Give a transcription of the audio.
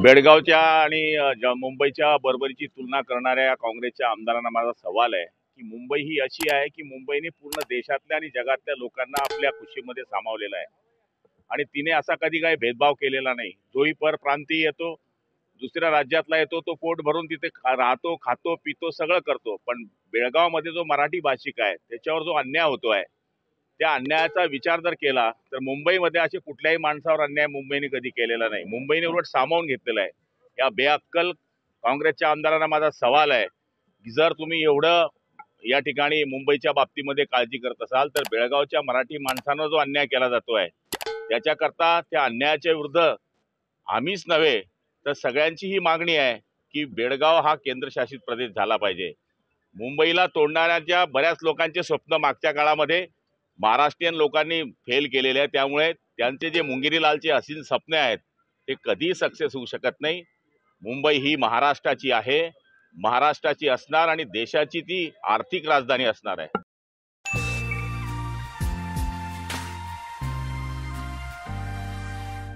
बेळगावच्या आणि मुंबईच्या बरोबरीची तुलना करणाऱ्या काँग्रेसच्या आमदारांना माझा सवाल आहे की मुंबई ही अशी आहे की मुंबईने पूर्ण देशातल्या आणि जगातल्या लोकांना आपल्या खुशीमध्ये सामावलेलं आहे आणि तिने असा कधी काही भेदभाव केलेला नाही। जोही परप्रांतीय येतो, दुसऱ्या राज्यातला येतो, तो पोट भरून तिथे राहतो, खातो, पितो, सगळं करतो, पण बेळगावमध्ये जो मराठी भाषिक आहे त्याच्यावर जो अन्याय होतोय त्या अन्यायाचा विचार जर केला तर मुंबईमध्ये असे कुठल्याही माणसावर अन्याय मुंबईने कधी केलेला नाही। मुंबईने उलट सामावून घेतलेला आहे। या बेअक्कल काँग्रेसच्या आमदारांना माझा सवाल आहे की जर तुम्ही एवढं या ठिकाणी मुंबईच्या बाबतीमध्ये काळजी करत असाल तर बेळगावच्या मराठी माणसांवर जो अन्याय केला जातोय त्याच्याकरता त्या अन्यायाच्या विरुद्ध आम्हीच नव्हे तर सगळ्यांची ही मागणी आहे की बेळगाव हा केंद्रशासित प्रदेश झाला पाहिजे। मुंबईला तोडणाऱ्या बऱ्याच लोकांचे स्वप्न मागच्या काळामध्ये महाराष्ट्रीयन लोकांनी फेल केलेले आहे, त्यामुळे त्यांचे जे मुंगिरी लालचे हसीन स्वप्ने आहेत ते कधी सक्सेस होऊ शकत नाही। मुंबई ही महाराष्ट्राची आहे, महाराष्ट्राची असणार आणि देशाची ती आर्थिक राजधानी असणार आहे।